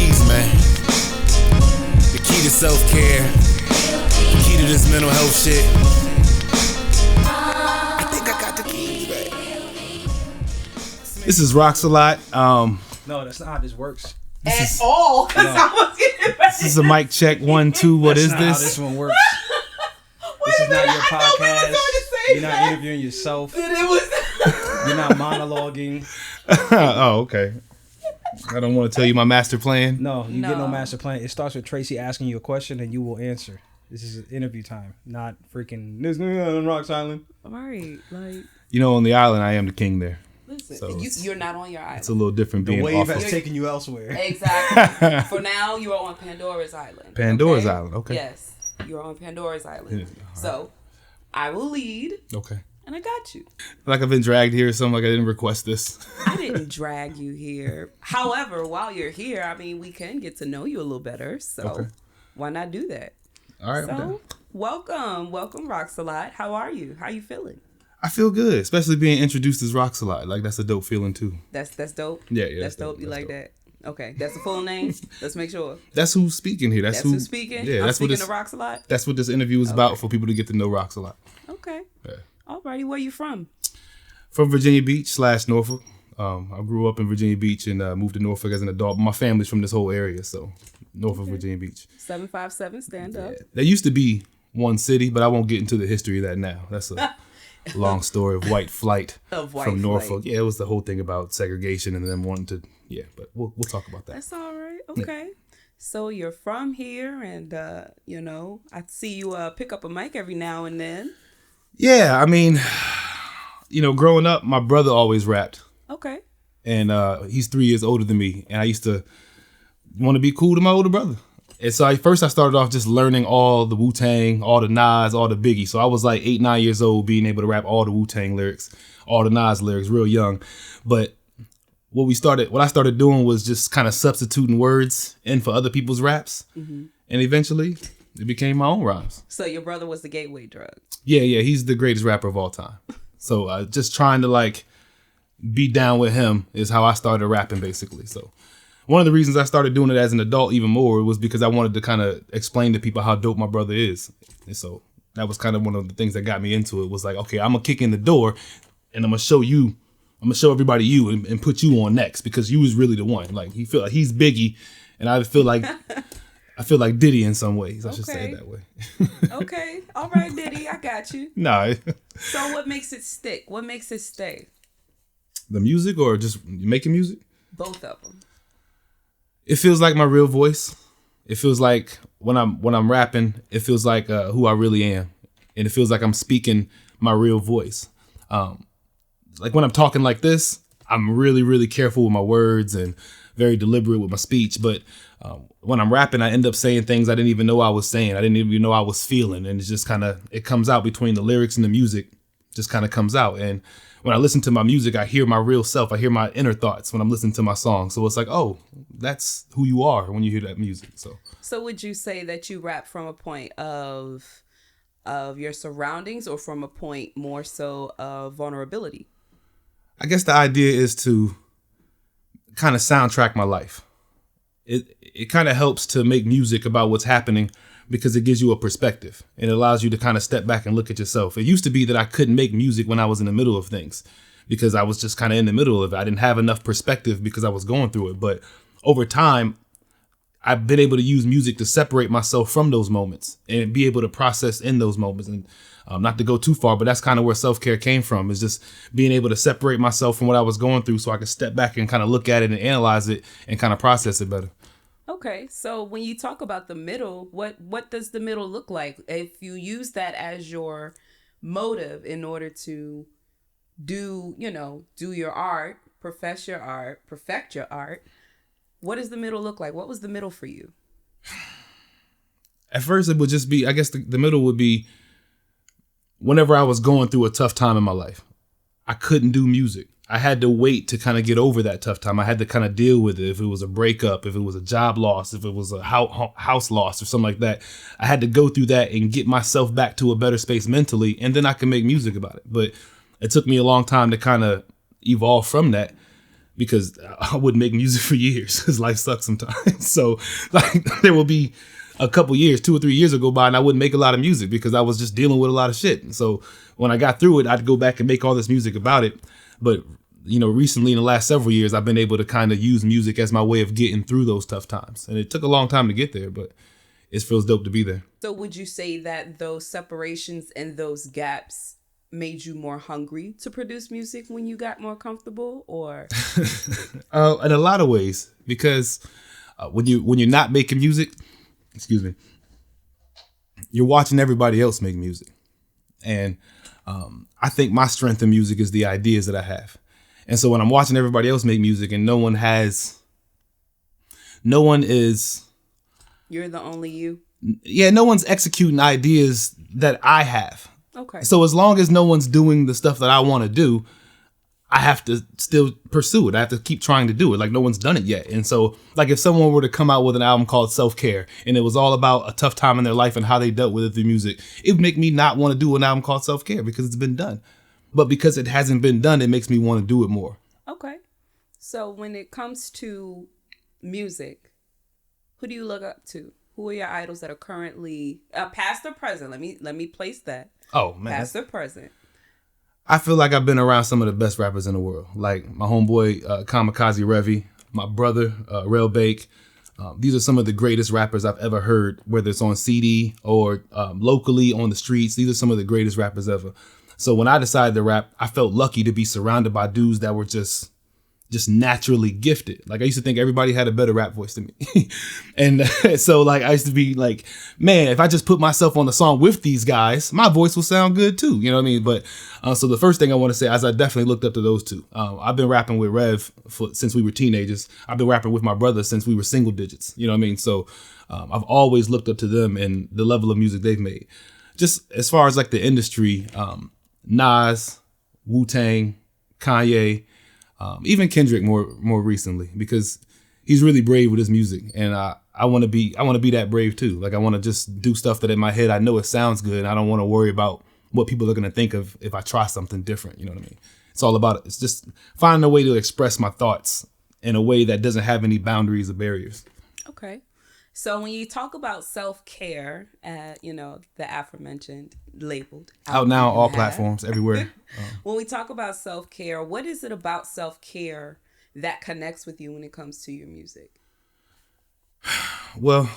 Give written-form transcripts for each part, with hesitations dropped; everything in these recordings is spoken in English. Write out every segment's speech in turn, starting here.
keys, man. The key to self-care. The key to this mental health shit. I think I got the keys, man. This is Roxx Alott. No, that's not how this works. At all. Because I was getting ready. This is a mic check 1 2. What is That's not how this? this one works. This is not your podcast. You're not interviewing yourself. You're not monologuing. Oh, okay. I don't want to tell you my master plan. No, you get no master plan. It starts with Traci asking you a question and you will answer. This is interview time, not freaking this on Roxx Island. Right, like You know, on the island, I am the king there. listen, So you're not on your island. It's a little different The being wave off has of taken you elsewhere. Exactly. For now, you are on Pandora's Island. Pandora's Island. Okay. Yes, you're on Pandora's Island. So, I will lead, Okay. and I got you. Like I've been dragged here or something. Like I didn't request this. I didn't drag you here. However, while you're here, I mean, we can get to know you a little better. So, Okay. why not do that? All right. I'm So, down. welcome, Roxx Alott. How are you? How you feeling? I feel good, especially being introduced as Roxx Alott. Like that's a dope feeling too. That's dope. Yeah, That's dope. You That's like dope. that? Okay, that's the full name. Let's make sure. That's who's speaking here. That's who's speaking. Yeah, I'm that's what speaking this. to Roxx Alott. That's what this interview is about, for people to get to know Roxx Alott. Okay. Yeah. Alrighty, where you from? From Virginia Beach / Norfolk. I grew up in Virginia Beach and moved to Norfolk as an adult. My family's from this whole area, so Norfolk, Virginia Beach. 757, stand up. There used to be one city, but I won't get into the history of that now. That's a long story of white flight from Norfolk. Yeah, it was the whole thing about segregation and them wanting to. Yeah, but we'll talk about that. That's all right. Okay. So you're from here, and I see you pick up a mic every now and then. Yeah, I mean, growing up, my brother always rapped. Okay. And he's 3 years older than me. And I used to want to be cool to my older brother. And so first I started off just learning all the Wu-Tang, all the Nas, all the Biggie. So I was like 8, 9 years old being able to rap all the Wu-Tang lyrics, all the Nas lyrics, real young. But what I started doing was just kind of substituting words in for other people's raps. Mm-hmm. And eventually it became my own rhymes. So your brother was the gateway drug. Yeah. He's the greatest rapper of all time. So just trying to be down with him is how I started rapping, basically. So one of the reasons I started doing it as an adult even more was because I wanted to kind of explain to people how dope my brother is. And so that was kind of one of the things that got me into it, was like, okay, I'm going to kick in the door and I'm going to show everybody you and put you on next, because you was really the one. Like, he feel like he's Biggie and I feel like Diddy in some ways. I should say it that way. Okay. All right, Diddy, I got you. Nah. So what makes it stick? What makes it stay? The music or just making music? Both of them. It feels like my real voice. It feels like when I'm rapping, it feels like who I really am. And it feels like I'm speaking my real voice. Like when I'm talking like this, I'm really, really careful with my words and very deliberate with my speech. But when I'm rapping, I end up saying things I didn't even know I was saying. I didn't even know I was feeling. And it's just it comes out between the lyrics and the music, just kind of comes out. And when I listen to my music, I hear my real self. I hear my inner thoughts when I'm listening to my song. So it's like, oh, that's who you are when you hear that music. So would you say that you rap from a point of your surroundings, or from a point more so of vulnerability? I guess the idea is to kind of soundtrack my life. It kind of helps to make music about what's happening, because it gives you a perspective and it allows you to kind of step back and look at yourself. It used to be that I couldn't make music when I was in the middle of things, because I was just kind of in the middle of it. I didn't have enough perspective because I was going through it. But over time, I've been able to use music to separate myself from those moments and be able to process in those moments. And not to go too far, but that's kind of where self-care came from, is just being able to separate myself from what I was going through so I could step back and kind of look at it and analyze it and kind of process it better. Okay, so when you talk about the middle, what does the middle look like? If you use that as your motive in order to do your art, perfect your art, what does the middle look like? What was the middle for you? At first, it would just be, I guess the middle would be whenever I was going through a tough time in my life. I couldn't do music. I had to wait to kind of get over that tough time. I had to kind of deal with it. If it was a breakup, if it was a job loss, if it was a house loss or something like that, I had to go through that and get myself back to a better space mentally, and then I can make music about it. But it took me a long time to kind of evolve from that, because I wouldn't make music for years because life sucks sometimes. So like there will be a couple years, 2 or 3 years would go by and I wouldn't make a lot of music because I was just dealing with a lot of shit. And so when I got through it, I'd go back and make all this music about it. But recently in the last several years, I've been able to kind of use music as my way of getting through those tough times. And it took a long time to get there, but it feels dope to be there. So would you say that those separations and those gaps made you more hungry to produce music when you got more comfortable, or? In a lot of ways, because when you're not making music, excuse me, you're watching everybody else make music. And I think my strength in music is the ideas that I have. And so when I'm watching everybody else make music and no one is. You're the only you? Yeah, no one's executing ideas that I have. Okay. So as long as no one's doing the stuff that I want to do, I have to still pursue it. I have to keep trying to do it. Like no one's done it yet. And so like if someone were to come out with an album called Self-Care and it was all about a tough time in their life and how they dealt with it through music, it would make me not want to do an album called Self-Care because it's been done. But because it hasn't been done, it makes me want to do it more. Okay. So when it comes to music, who do you look up to? Who are your idols that are currently past or present? Let me place that. Oh man, past or present. I feel like I've been around some of the best rappers in the world, like my homeboy Kamikaze Revy, my brother Rel Bake. These are some of the greatest rappers I've ever heard, whether it's on CD or locally on the streets. These are some of the greatest rappers ever. So when I decided to rap, I felt lucky to be surrounded by dudes that were just naturally gifted. Like I used to think everybody had a better rap voice than me. And so like I used to be like, man, if I just put myself on the song with these guys, my voice will sound good too. You know what I mean? But so the first thing I want to say is I definitely looked up to those two. I've been rapping with Rev since we were teenagers. I've been rapping with my brother since we were single digits. You know what I mean? So I've always looked up to them and the level of music they've made. Just as far as like the industry, Nas, Wu-Tang, Kanye, even Kendrick more recently, because he's really brave with his music, and I want to be that brave too. Like I want to just do stuff that in my head I know it sounds good, and I don't want to worry about what people are gonna think of if I try something different. You know what I mean? It's all about it. It's just finding a way to express my thoughts in a way that doesn't have any boundaries or barriers. Okay. So when you talk about self-care, the aforementioned labeled out now, all platforms, everywhere. When we talk about self-care, what is it about self-care that connects with you when it comes to your music? Well,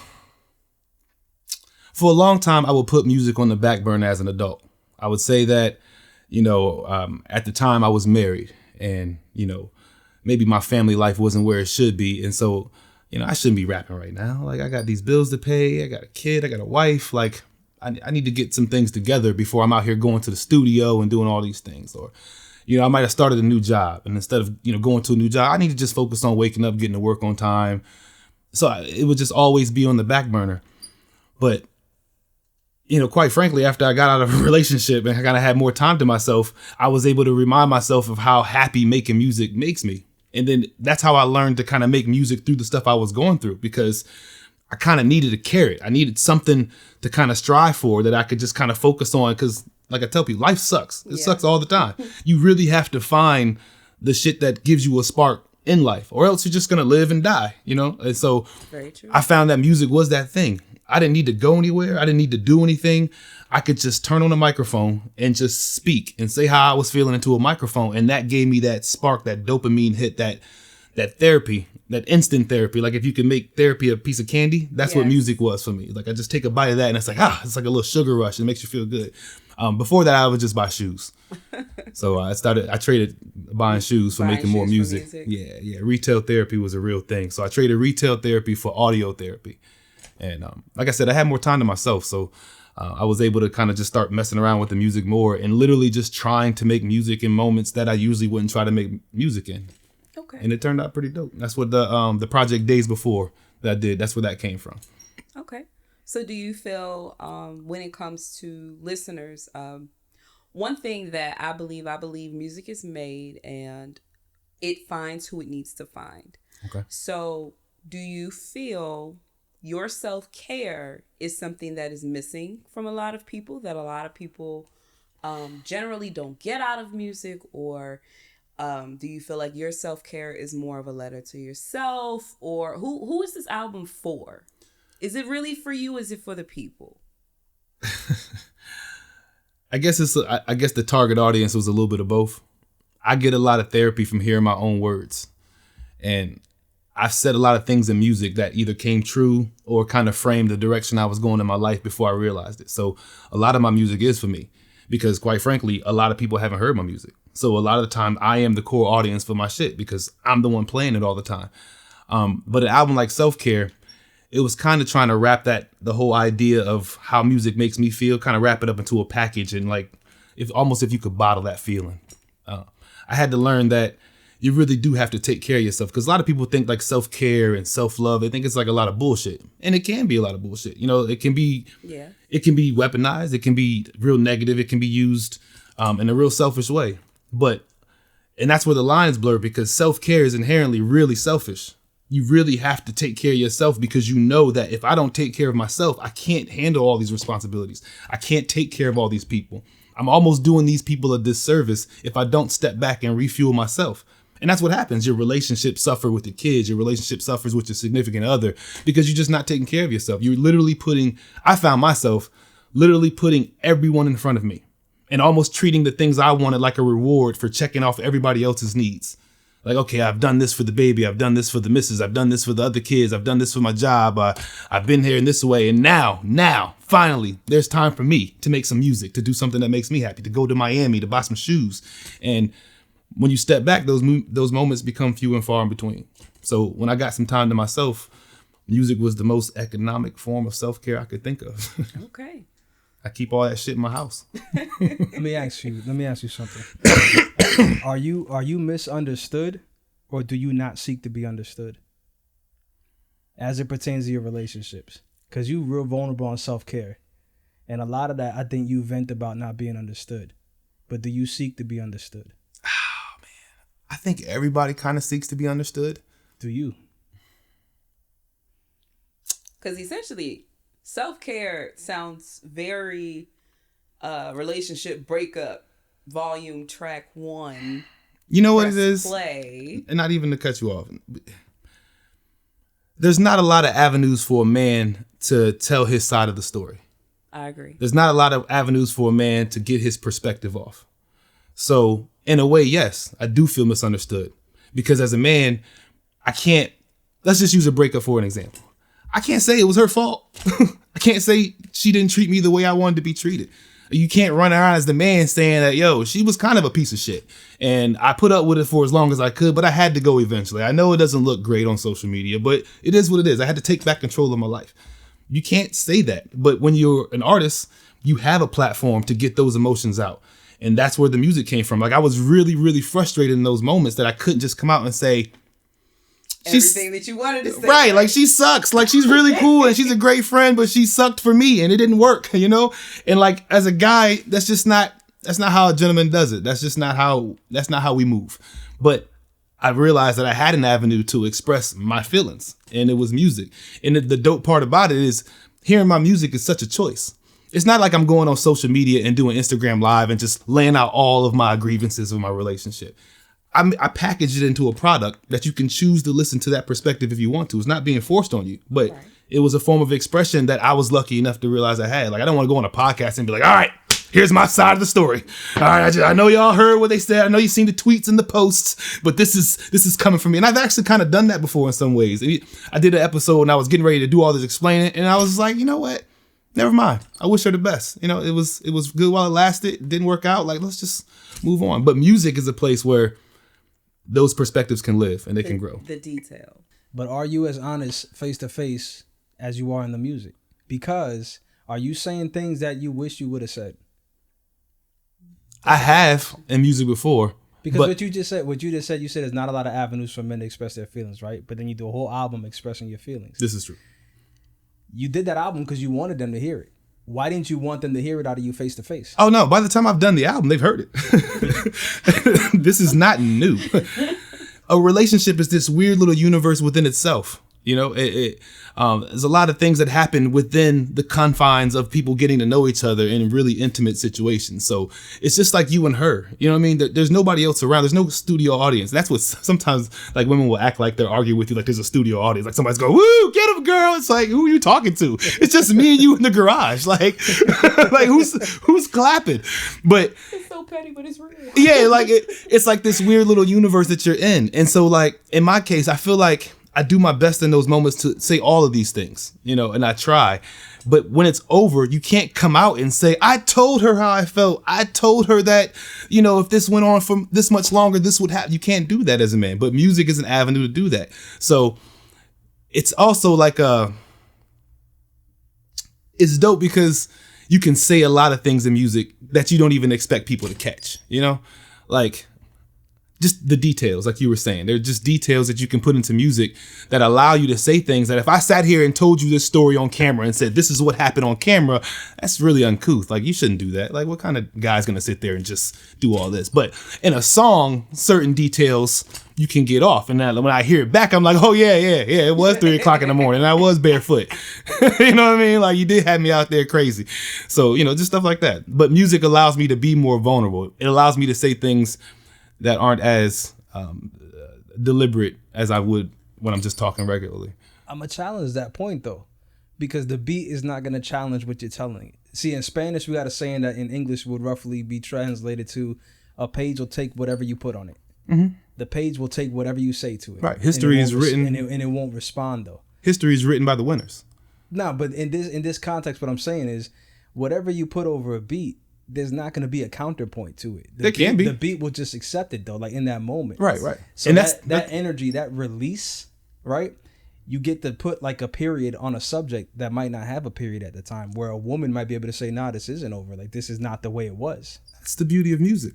for a long time, I would put music on the back burner as an adult. I would say that, at the time I was married and, maybe my family life wasn't where it should be. And so, I shouldn't be rapping right now. Like I got these bills to pay. I got a kid. I got a wife. Like I need to get some things together before I'm out here going to the studio and doing all these things. Or, I might have started a new job, and instead of, going to a new job, I need to just focus on waking up, getting to work on time. So it would just always be on the back burner. But, quite frankly, after I got out of a relationship and I kind of had more time to myself, I was able to remind myself of how happy making music makes me. And then that's how I learned to kind of make music through the stuff I was going through, because I kind of needed a carrot. I needed something to kind of strive for that I could just kind of focus on. Because like I tell people, life sucks. It sucks all the time. You really have to find the shit that gives you a spark in life, or else you're just going to live and die, And so very true. I found that music was that thing. I didn't need to go anywhere. I didn't need to do anything. I could just turn on a microphone and just speak and say how I was feeling into a microphone. And that gave me that spark, that dopamine hit, that therapy, that instant therapy. Like if you can make therapy a piece of candy, that's what music was for me. Like I just take a bite of that and it's like, it's like a little sugar rush. It makes you feel good. Before that, I would just buy shoes. So I traded buying shoes for making more music. Yeah. Retail therapy was a real thing. So I traded retail therapy for audio therapy. And like I said, I had more time to myself. So I was able to kind of just start messing around with the music more and literally just trying to make music in moments that I usually wouldn't try to make music in. Okay. And it turned out pretty dope. That's what the project Days Before that I did, that's where that came from. Okay. So do you feel when it comes to listeners, one thing that I believe music is made and it finds who it needs to find. Okay. So do you feel your self-care is something that is missing from a lot of people, that a lot of people generally don't get out of music, or Do you feel like your self-care is more of a letter to yourself, or who is this album for? Is it really for you? Is it for the people? I guess the target audience was a little bit of both. I get a lot of therapy from hearing my own words. And I've said a lot of things in music that either came true or kind of framed the direction I was going in my life before I realized it. So a lot of my music is for me because, quite frankly, a lot of people haven't heard my music. So a lot of the time I am the core audience for my shit because I'm the one playing it all the time. But an album like Self-Care, it was kind of trying to wrap the whole idea of how music makes me feel, kind of wrap it up into a package and like if you could bottle that feeling. I had to learn that you really do have to take care of yourself because a lot of people think like self-care and self-love. They think it's like a lot of bullshit, and it can be a lot of bullshit. You know, it can be weaponized. It can be real negative. It can be used in a real selfish way. And that's where the lines blur because self-care is inherently really selfish. You really have to take care of yourself because you know that if I don't take care of myself, I can't handle all these responsibilities. I can't take care of all these people. I'm almost doing these people a disservice if I don't step back and refuel myself. And that's what happens. Your relationship suffer with your kids. Your relationship suffers with your significant other because you're just not taking care of yourself. I found myself literally putting everyone in front of me and almost treating the things I wanted like a reward for checking off everybody else's needs. Like, okay, I've done this for the baby. I've done this for the missus. I've done this for the other kids. I've done this for my job. I've been here in this way. And now, finally, there's time for me to make some music, to do something that makes me happy, to go to Miami, to buy some shoes. And when you step back, those moments become few and far in between. So when I got some time to myself, music was the most economic form of self-care I could think of. Okay. I keep all that shit in my house. Let me ask you something. Are you misunderstood, or do you not seek to be understood as it pertains to your relationships? Because you real vulnerable on self-care, and a lot of that I think you vent about not being understood. But do you seek to be understood? Oh man, I think everybody kind of seeks to be understood. Do you? Because essentially, self-care sounds very relationship breakup. Volume track 1. You know what it is? Play. And not even to cut you off. There's not a lot of avenues for a man to tell his side of the story. I agree. There's not a lot of avenues for a man to get his perspective off. So in a way, yes, I do feel misunderstood because as a man, let's just use a breakup for an example. I can't say it was her fault. I can't say she didn't treat me the way I wanted to be treated. You can't run around as the man saying that, yo, she was kind of a piece of shit. And I put up with it for as long as I could, but I had to go eventually. I know it doesn't look great on social media, but it is what it is. I had to take back control of my life. You can't say that. But when you're an artist, you have a platform to get those emotions out. And that's where the music came from. Like I was really, really frustrated in those moments that I couldn't just come out and say, everything that you wanted to say. Right, like she sucks. Like she's really cool and she's a great friend, but she sucked for me and it didn't work, you know? And like as a guy, that's not how a gentleman does it. That's not how we move. But I realized that I had an avenue to express my feelings, and it was music. And the dope part about it is hearing my music is such a choice. It's not like I'm going on social media and doing Instagram Live and just laying out all of my grievances of my relationship. I packaged it into a product that you can choose to listen to that perspective if you want to. It's not being forced on you, but It was a form of expression that I was lucky enough to realize I had. Like, I don't want to go on a podcast and be like, all right, here's my side of the story. All right, I know y'all heard what they said. I know you've seen the tweets and the posts, but this is coming from me. And I've actually kind of done that before in some ways. I did an episode and I was getting ready to do all this explaining, and I was like, you know what? Never mind. I wish her the best. You know, it was good while it lasted. It didn't work out. Like, let's just move on. But music is a place where those perspectives can live and they can grow. The detail. But are you as honest face to face as you are in the music? Because are you saying things that you wish you would have said? I have in music before. Because what you just said, you said there's not a lot of avenues for men to express their feelings, right? But then you do a whole album expressing your feelings. This is true. You did that album because you wanted them to hear it. Why didn't you want them to hear it out of you face to face? Oh, no. By the time I've done the album, they've heard it. This is not new. A relationship is this weird little universe within itself. You know, there's a lot of things that happen within the confines of people getting to know each other in really intimate situations. So it's just like you and her. You know what I mean? There's nobody else around. There's no studio audience. That's what sometimes like women will act like they're arguing with you like there's a studio audience. Like somebody's going, "Woo, get him, girl." It's like, who are you talking to? It's just me and you in the garage. Like, like who's clapping? But it's so petty, but it's real. Yeah, like it's like this weird little universe that you're in. And so like in my case, I feel like I do my best in those moments to say all of these things, you know, and I try. But when it's over, you can't come out and say, I told her how I felt. I told her that, you know, if this went on for this much longer, this would happen. You can't do that as a man. But music is an avenue to do that. So it's also like it's dope because you can say a lot of things in music that you don't even expect people to catch, you know, like just the details, like you were saying. They're just details that you can put into music that allow you to say things that if I sat here and told you this story on camera and said, this is what happened on camera, that's really uncouth. Like, you shouldn't do that. Like, what kind of guy's going to sit there and just do all this? But in a song, certain details you can get off. And then when I hear it back, I'm like, oh, yeah, it was 3 o'clock in the morning. And I was barefoot. You know what I mean? Like, you did have me out there crazy. So, you know, just stuff like that. But music allows me to be more vulnerable. It allows me to say things that aren't as deliberate as I would when I'm just talking regularly. I'm going to challenge that point, though, because the beat is not going to challenge what you're telling. See, in Spanish, we got a saying that in English would roughly be translated to a page will take whatever you put on it. Mm-hmm. The page will take whatever you say to it. Right. History is written. And it won't respond, though. History is written by the winners. No, but in this context, what I'm saying is whatever you put over a beat, there's not going to be a counterpoint to it. There can be. The beat will just accept it, though, like in that moment. Right. So and that energy, that release, right? You get to put like a period on a subject that might not have a period at the time, where a woman might be able to say, nah, this isn't over. Like, this is not the way it was. That's the beauty of music,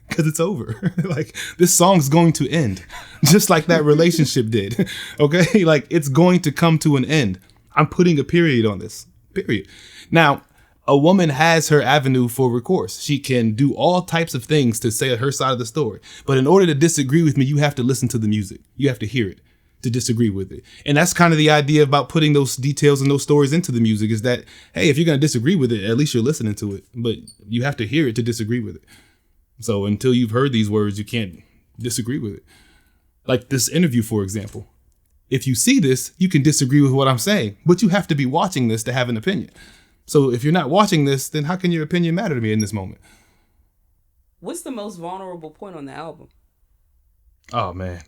because it's over. Like, this song's going to end, just like that relationship did. Okay? Like, it's going to come to an end. I'm putting a period on this. Period. Now, a woman has her avenue for recourse. She can do all types of things to say her side of the story. But in order to disagree with me, you have to listen to the music. You have to hear it to disagree with it. And that's kind of the idea about putting those details and those stories into the music, is that, hey, if you're going to disagree with it, at least you're listening to it. But you have to hear it to disagree with it. So until you've heard these words, you can't disagree with it. Like this interview, for example. If you see this, you can disagree with what I'm saying, but you have to be watching this to have an opinion. So if you're not watching this, then how can your opinion matter to me in this moment? What's the most vulnerable point on the album? Oh, man.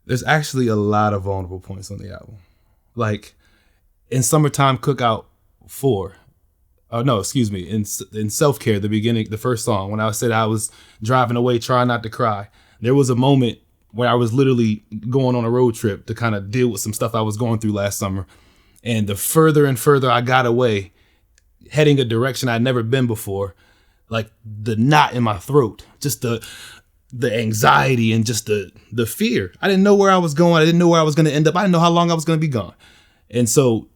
There's actually a lot of vulnerable points on the album. Like in Summertime Cookout 4. Oh, no, excuse me. In Self-Care, the beginning, the first song, when I said I was driving away, trying not to cry, there was a moment where I was literally going on a road trip to kind of deal with some stuff I was going through last summer. And the further and further I got away, heading a direction I'd never been before, like the knot in my throat, just the anxiety and just the fear. I didn't know where I was going. I didn't know where I was going to end up. I didn't know how long I was going to be gone. And so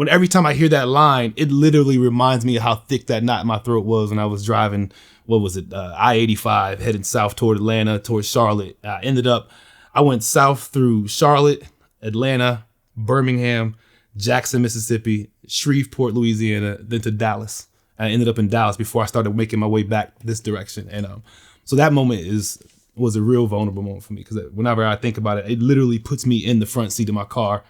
every time I hear that line, it literally reminds me of how thick that knot in my throat was when I was driving, I-85, heading south toward Atlanta, towards Charlotte. I went south through Charlotte, Atlanta, Birmingham, Jackson, Mississippi, Shreveport, Louisiana, then to Dallas. I ended up in Dallas before I started making my way back this direction. And so that moment was a real vulnerable moment for me, because whenever I think about it, it literally puts me in the front seat of my car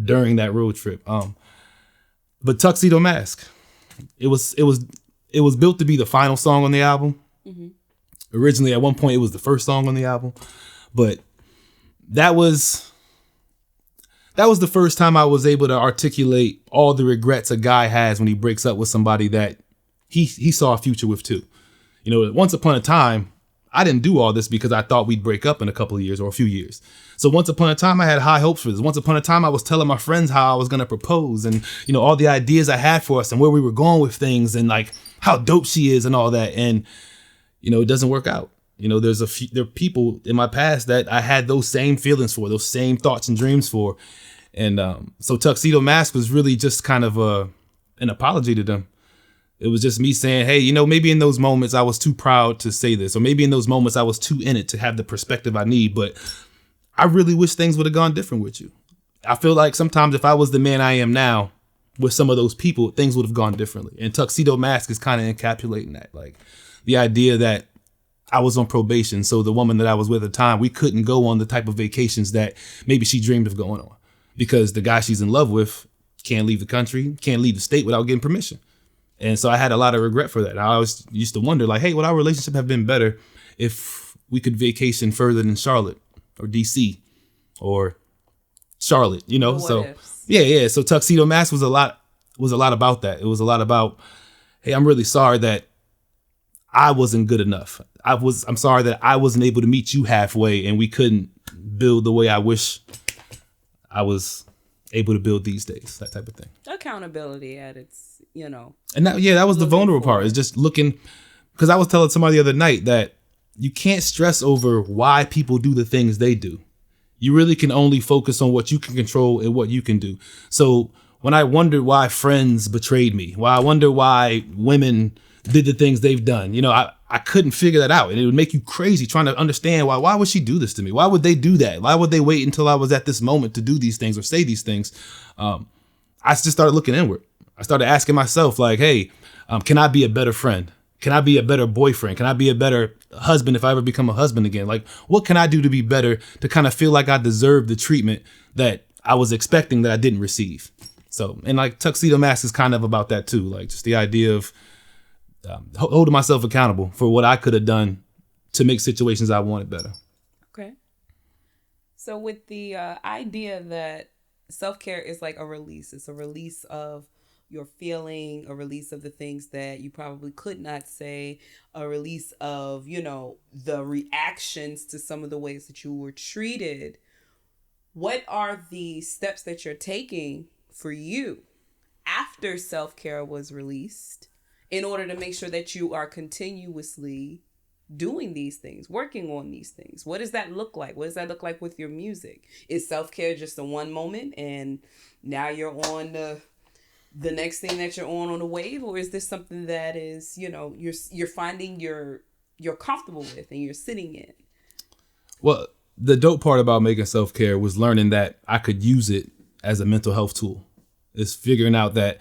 during that road trip. But Tuxedo Mask, it was built to be the final song on the album. Mm-hmm. Originally, at one point, it was the first song on the album, but that was the first time I was able to articulate all the regrets a guy has when he breaks up with somebody that he saw a future with too. You know, once upon a time, I didn't do all this because I thought we'd break up in a couple of years or a few years. So once upon a time, I had high hopes for this. Once upon a time, I was telling my friends how I was going to propose and, you know, all the ideas I had for us and where we were going with things and like how dope she is and all that. And, you know, it doesn't work out. You know, there are people in my past that I had those same feelings for, those same thoughts and dreams for. And so Tuxedo Mask was really just kind of an apology to them. It was just me saying, hey, you know, maybe in those moments I was too proud to say this, or maybe in those moments I was too in it to have the perspective I need. But I really wish things would have gone different with you. I feel like sometimes if I was the man I am now with some of those people, things would have gone differently. And Tuxedo Mask is kind of encapsulating that. Like the idea that I was on probation. So the woman that I was with at the time, we couldn't go on the type of vacations that maybe she dreamed of going on because the guy she's in love with can't leave the country, can't leave the state without getting permission. And so I had a lot of regret for that. I always used to wonder like, hey, would our relationship have been better if we could vacation further than Charlotte or DC or Charlotte, you know? So yeah. So Tuxedo Mask was a lot about that. It was a lot about, hey, I'm really sorry that I wasn't good enough. I'm sorry that I wasn't able to meet you halfway and we couldn't build the way I wish I was able to build these days, that type of thing. Accountability at its, you know. And that was the vulnerable part, is just looking, because I was telling somebody the other night that you can't stress over why people do the things they do. You really can only focus on what you can control and what you can do. So when I wondered why friends betrayed me, why I wonder why women did the things they've done, you know, I couldn't figure that out. And it would make you crazy trying to understand why would she do this to me? Why would they do that? Why would they wait until I was at this moment to do these things or say these things? I just started looking inward. I started asking myself like, hey, can I be a better friend? Can I be a better boyfriend? Can I be a better husband if I ever become a husband again? Like, what can I do to be better, to kind of feel like I deserve the treatment that I was expecting that I didn't receive? So, and like Tuxedo Mask is kind of about that too. Like just the idea of holding myself accountable for what I could have done to make situations I wanted better. Okay. So with the idea that self-care is like a release, it's a release of your feeling, a release of the things that you probably could not say, a release of, you know, the reactions to some of the ways that you were treated. What are the steps that you're taking for you after self-care was released in order to make sure that you are continuously doing these things, working on these things? What does that look like? What does that look like with your music? Is self-care just a one moment and now you're on the next thing that you're on the wave? Or is this something that is, you know, you're finding you're comfortable with and you're sitting in? Well, the dope part about making self-care was learning that I could use it as a mental health tool. It's figuring out that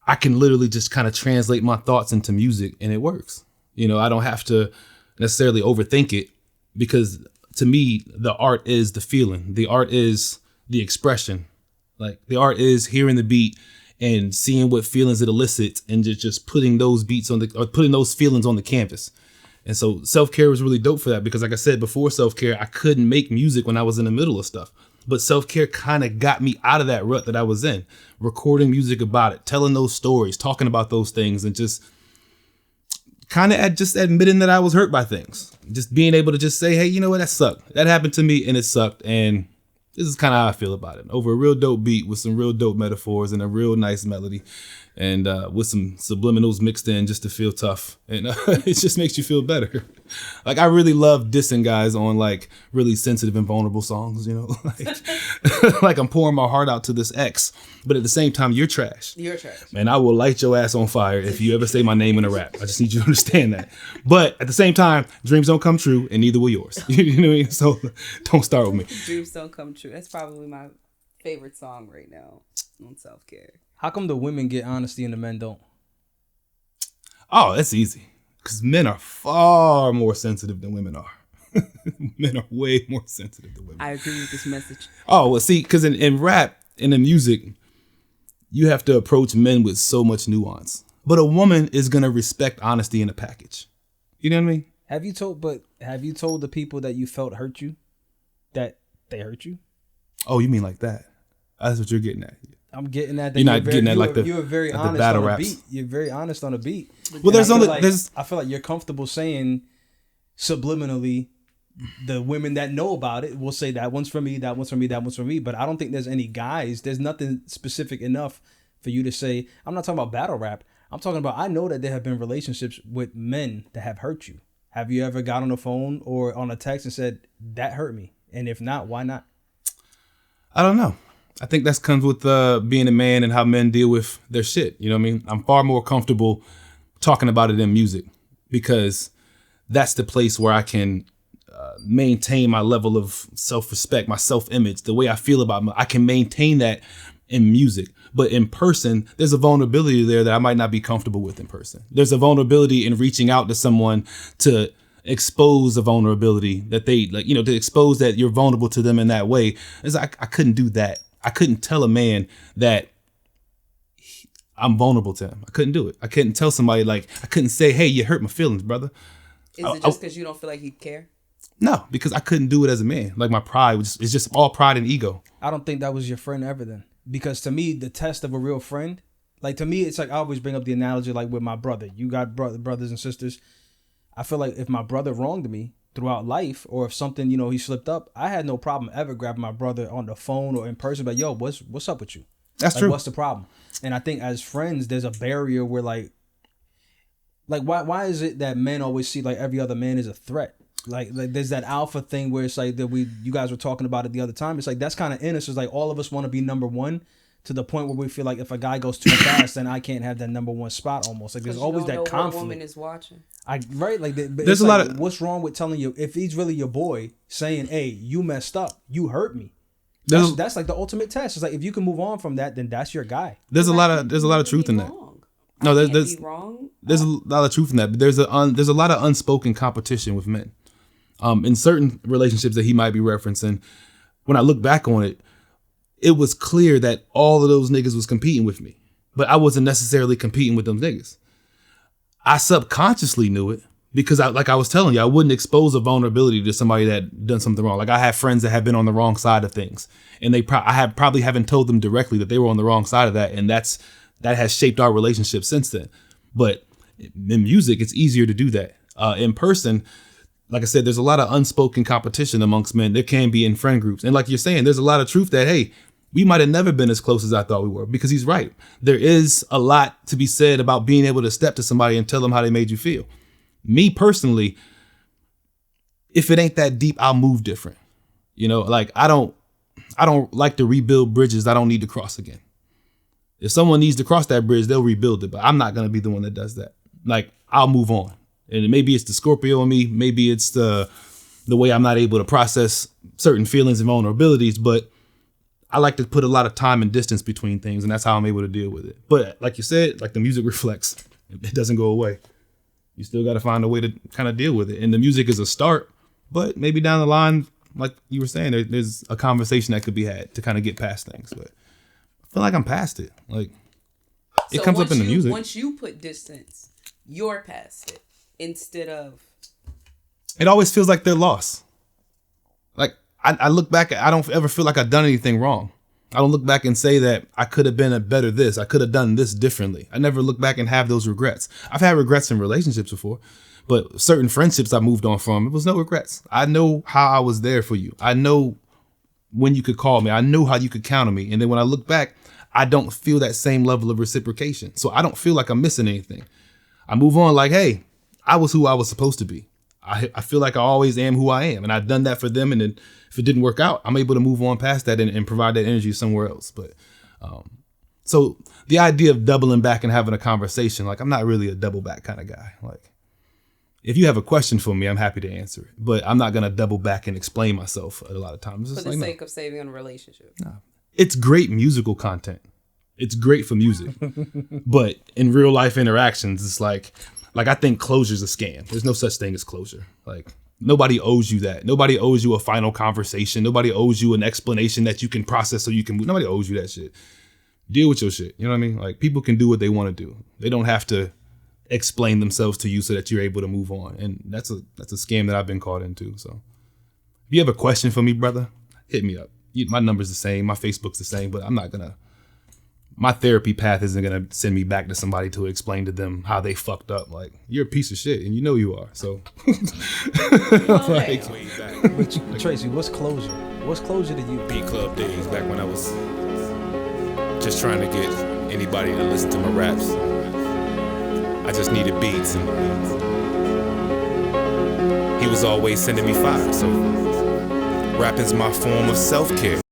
I can literally just kind of translate my thoughts into music and it works. You know, I don't have to necessarily overthink it, because to me, the art is the feeling. The art is the expression. Like the art is hearing the beat and seeing what feelings it elicits and just putting those beats putting those feelings on the canvas. And so self-care was really dope for that, because like I said, before self-care, I couldn't make music when I was in the middle of stuff. But self-care kind of got me out of that rut that I was in, recording music about it, telling those stories, talking about those things, and just kind of just admitting that I was hurt by things. Just being able to just say, hey, you know what, that sucked. That happened to me and it sucked. And this is kind of how I feel about it. Over a real dope beat with some real dope metaphors and a real nice melody, and with some subliminals mixed in just to feel tough. And it just makes you feel better. Like I really love dissing guys on like really sensitive and vulnerable songs, you know, like I'm pouring my heart out to this ex, but at the same time, you're trash. You're trash. Man, I will light your ass on fire if you ever say my name in a rap. I just need you to understand that. But at the same time, dreams don't come true and neither will yours. You know what I mean? So don't start with me. Dreams don't come true. That's probably my favorite song right now on self-care. How come the women get honesty and the men don't? Oh, that's easy. Because men are far more sensitive than women are. Men are way more sensitive than women. I agree with this message. Oh, well, see, because in rap, in the music, you have to approach men with so much nuance. But a woman is going to respect honesty in a package. You know what I mean? Have you told the people that you felt hurt you that they hurt you? Oh, you mean like that? That's what you're getting at. I'm getting at that. You're not getting at like you're very honest battle on a raps. beat. You're very honest on a beat. Well, I feel like you're comfortable saying subliminally, the women that know about it will say that one's for me, that one's for me, that one's for me. But I don't think there's any guys. There's nothing specific enough for you to say. I'm not talking about battle rap. I'm talking about, I know that there have been relationships with men that have hurt you. Have you ever got on the phone or on a text and said, that hurt me? And if not, why not? I don't know. I think that comes with being a man and how men deal with their shit. You know what I mean? I'm far more comfortable talking about it in music, because that's the place where I can maintain my level of self-respect, my self-image, the way I feel about I can maintain that in music. But in person, there's a vulnerability there that I might not be comfortable with in person. There's a vulnerability in reaching out to someone to expose a vulnerability that they like, you know, to expose that you're vulnerable to them in that way. It's like, I couldn't do that. I couldn't tell a man that I'm vulnerable to him. I couldn't do it. I couldn't tell somebody, like, I couldn't say, hey, you hurt my feelings, brother. Is it just because you don't feel like he'd care? No, because I couldn't do it as a man. Like, my pride it's just all pride and ego. I don't think that was your friend ever then. Because to me, the test of a real friend, like, to me, it's like I always bring up the analogy, like, with my brother. You got brothers and sisters. I feel like if my brother wronged me throughout life, or if something, you know, he slipped up, I had no problem ever grabbing my brother on the phone or in person, but yo, what's up with you? That's like, true. What's the problem? And I think as friends, there's a barrier where like why is it that men always see like every other man is a threat? Like there's that alpha thing where it's like that you guys were talking about it the other time. It's like that's kind of in us. It's like all of us want to be number one, to the point where we feel like if a guy goes too fast, then I can't have that number one spot almost. Like there's always that conflict. What woman is watching. There's a lot of what's wrong with telling you if he's really your boy, saying, hey, you messed up, you hurt me. That's like the ultimate test. It's like if you can move on from that, then that's your guy. There's a lot of truth in that. No, there's a lot of truth in that. But there's a lot of unspoken competition with men. In certain relationships that he might be referencing, when I look back on it, it was clear that all of those niggas was competing with me, but I wasn't necessarily competing with them niggas. I subconsciously knew it because I was telling you, I wouldn't expose a vulnerability to somebody that done something wrong. Like I have friends that have been on the wrong side of things, and I probably haven't told them directly that they were on the wrong side of that. And that has shaped our relationship since then. But in music, it's easier to do that. In person, like I said, there's a lot of unspoken competition amongst men. There can be in friend groups. And like you're saying, there's a lot of truth that, hey, we might have never been as close as I thought we were, because he's right. There is a lot to be said about being able to step to somebody and tell them how they made you feel. Me personally, if it ain't that deep, I'll move different. You know, like I don't like to rebuild bridges I don't need to cross again. If someone needs to cross that bridge, they'll rebuild it, but I'm not going to be the one that does that. Like I'll move on. And maybe it's the Scorpio in me. Maybe it's the way I'm not able to process certain feelings and vulnerabilities, but I like to put a lot of time and distance between things, and that's how I'm able to deal with it. But like you said, like the music reflects, it doesn't go away. You still got to find a way to kind of deal with it. And the music is a start, but maybe down the line, like you were saying, there's a conversation that could be had to kind of get past things. But I feel like I'm past it. Like it comes up in the music. Once you put distance, you're past it instead of. It always feels like they're lost. Like I look back, I don't ever feel like I've done anything wrong. I don't look back and say that I could have been a better this. I could have done this differently. I never look back and have those regrets. I've had regrets in relationships before, but certain friendships I moved on from, it was no regrets. I know how I was there for you. I know when you could call me. I know how you could count on me. And then when I look back, I don't feel that same level of reciprocation. So I don't feel like I'm missing anything. I move on like, hey, I was who I was supposed to be. I feel like I always am who I am. And I've done that for them. And then if it didn't work out, I'm able to move on past that and provide that energy somewhere else. But so the idea of doubling back and having a conversation, like I'm not really a double back kind of guy. Like if you have a question for me, I'm happy to answer it. But I'm not going to double back and explain myself a lot of times. For the sake of saving a relationship. No. It's great musical content. It's great for music. But in real life interactions, it's like I think closure's a scam. There's no such thing as closure. Like nobody owes you that. Nobody owes you a final conversation. Nobody owes you an explanation that you can process so you can move. Nobody owes you that shit. Deal with your shit. You know what I mean? Like people can do what they want to do. They don't have to explain themselves to you so that you're able to move on. And that's a scam that I've been caught into. So if you have a question for me, brother, hit me up. My number's the same. My Facebook's the same, but I'm not going to. My therapy path isn't going to send me back to somebody to explain to them how they fucked up. Like, you're a piece of shit, and you know you are. So, like, Traci, what's closure? What's closure to you? Beat Club days, back when I was just trying to get anybody to listen to my raps. I just needed beats, and he was always sending me fire. So, rapping's my form of self-care.